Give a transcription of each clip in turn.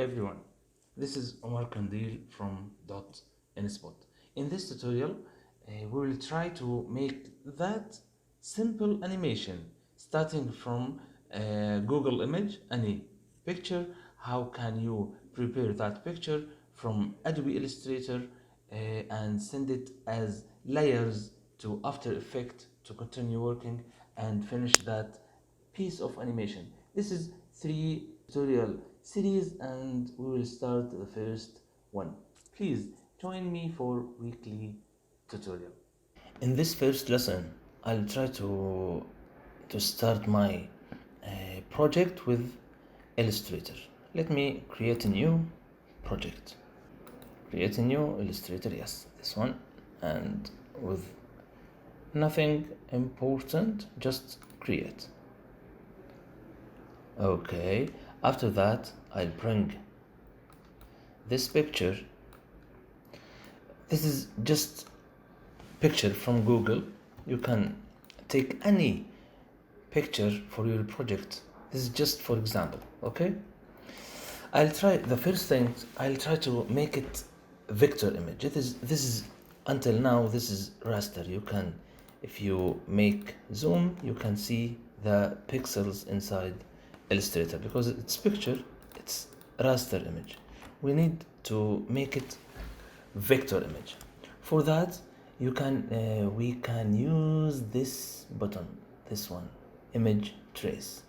everyone, this is Omar Kandil from .inspot. In this tutorial, we will try to make that simple animation starting from Google image, any picture. How can you prepare that picture from Adobe Illustrator and send it as layers to After Effects to continue working and finish that piece of animation. This is 3 tutorial series and we will start the first one. Please join me for weekly tutorial. In this first lesson, I'll try to start my project with Illustrator. Let me create a new project. Create a new Illustrator, yes, this one, and with nothing important, just create. Okay, after that I'll bring this picture. This is just picture from Google. You can take any picture for your project. This is just for example, okay? I'll try to make it vector image. This is until now this is raster. You can, if you make zoom, you can see the pixels inside Illustrator because it's picture, it's raster image. We need to make it vector image. For that, we can use this button, this one, image trace.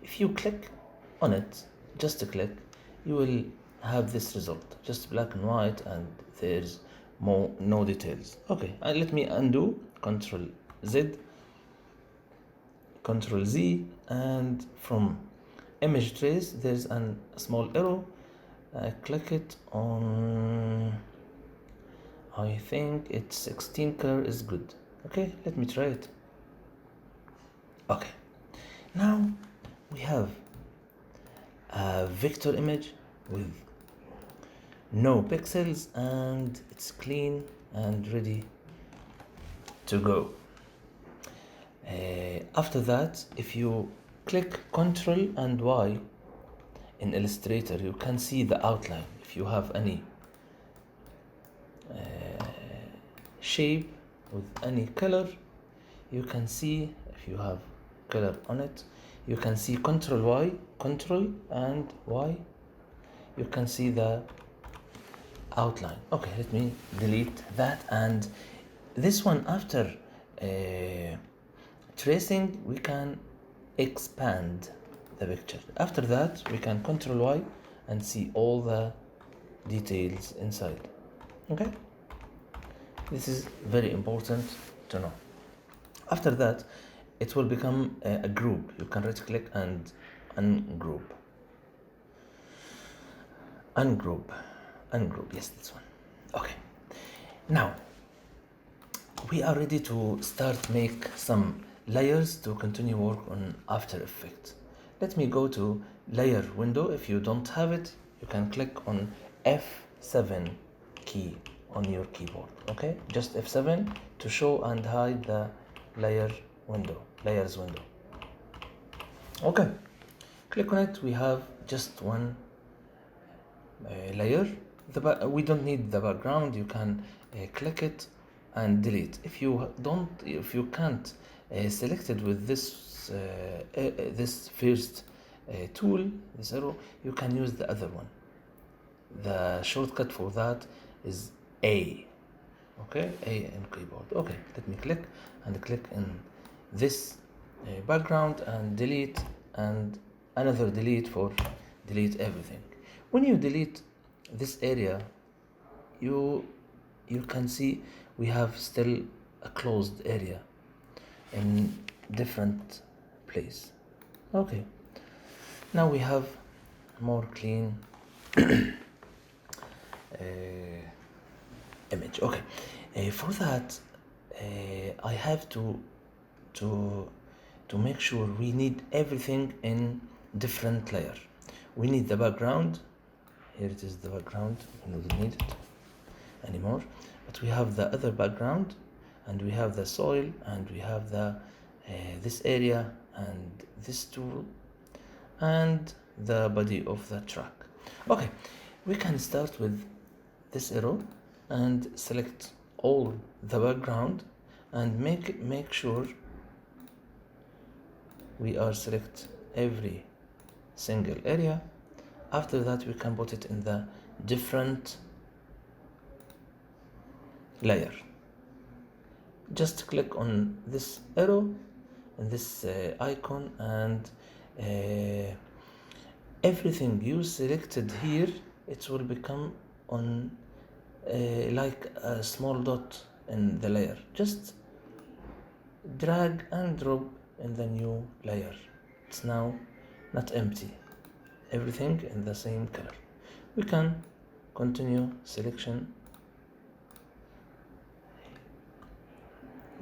If you click on it, just a click, you will have this result, just black and white, and there's no details. Okay, let me undo, Control Z, Control Z, and from image trace there's a small arrow. Click it on, I think it's 16 color is good. Okay, let me try it. Okay, now we have a vector image with no pixels and it's clean and ready to go. After that, if you click Ctrl and Y in Illustrator, you can see the outline. If you have any shape with any color, you can see. If you have color on it, you can see Ctrl Y, Ctrl and Y, you can see the outline. Okay, let me delete that. And this one, after tracing, we can expand the picture. After that, we can Ctrl Y and see all the details inside. Okay, this is very important to know. After that, it will become a group. You can right click and ungroup. Ungroup, yes, this one. Okay, now we are ready to start make some layers to continue work on After Effects. Let me go to layer window. If you don't have it, you can click on F7 key on your keyboard. Okay, just F7 to show and hide the layers window. Okay, click on it. We have just one layer. We don't need the background. You can click it and delete. If you can't select it with this this first tool, this arrow, you can use the other one. The shortcut for that is A. Okay, A in keyboard. Okay, let me click in this background and delete, and another delete for delete everything. When you delete this area, you can see we have still a closed area in different place. Okay, now we have more clean image. Okay, for that I have to make sure we need everything in different layer. We need the background. Here it is, the background. We don't need it anymore, but we have the other background, and we have the soil, and we have the this area and this tool and the body of the truck. Okay, we can start with this arrow and select all the background and make sure we are select every single area. After that we can put it in the different layer. Just click on this arrow and this icon, and everything you selected here, it will become on like a small dot in the layer. Just drag and drop in the new layer. It's now not empty, everything in the same color. We can continue selection.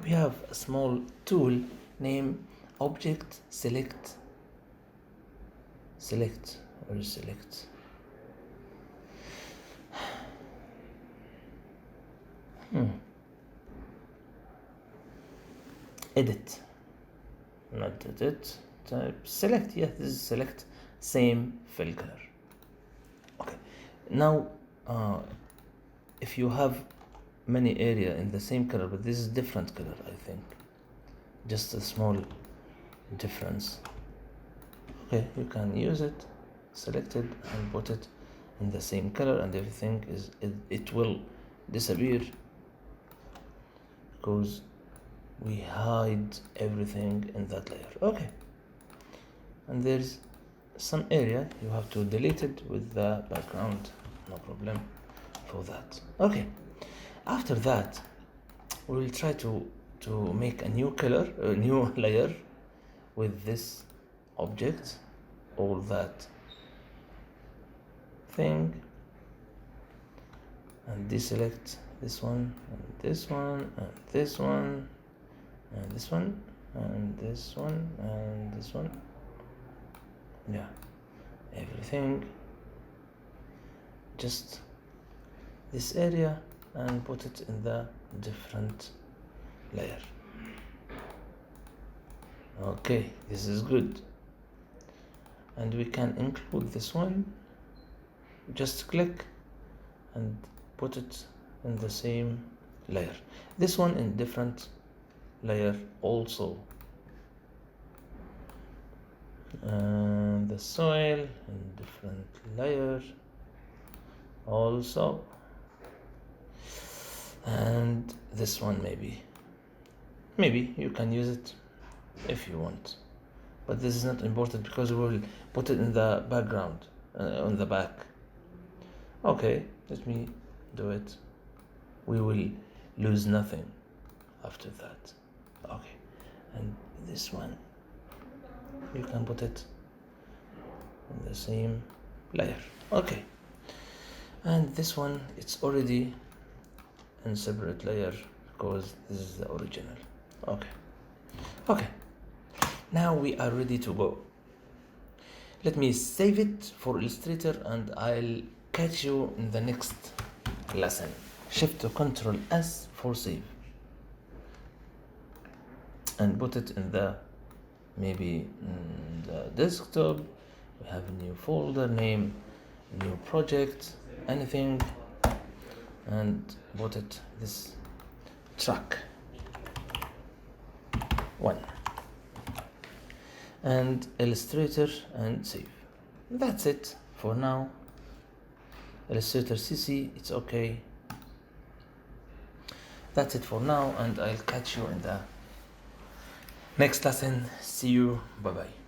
We have a small tool named object select. Edit, not edit, type select. Yes, this is select, same fill color. Okay, now if you have many area in the same color, but this is different color, I think just a small difference. Okay, you can use it, select it and put it in the same color, and everything it will disappear because we hide everything in that layer. Okay, and there's some area you have to delete it with the background, no problem for that. Okay, after that we will try to make a new color, a new layer with this object, all that thing, and deselect this one and this one and this one and this one and this one and this one. Yeah, everything, just this area, and put it in the different layer. Okay, this is good. And we can include this one. Just click and put it in the same layer. This one in different layer also. And the soil in different layer also. And this one maybe you can use it if you want, but this is not important because we will put it in the background, on the back. Okay, let me do it. We will lose nothing after that. Okay, and this one you can put it in the same layer. Okay, and this one, it's already in separate layer because this is the original. Okay, now we are ready to go. Let me save it for Illustrator and I'll catch you in the next lesson. Shift to Ctrl S for save and put it in the maybe in the desktop. We have a new folder name, new project, anything, and put it this track 1 and Illustrator and save. That's it for now. Illustrator CC, it's okay. That's it for now, and I'll catch you in the next lesson. See you, bye bye.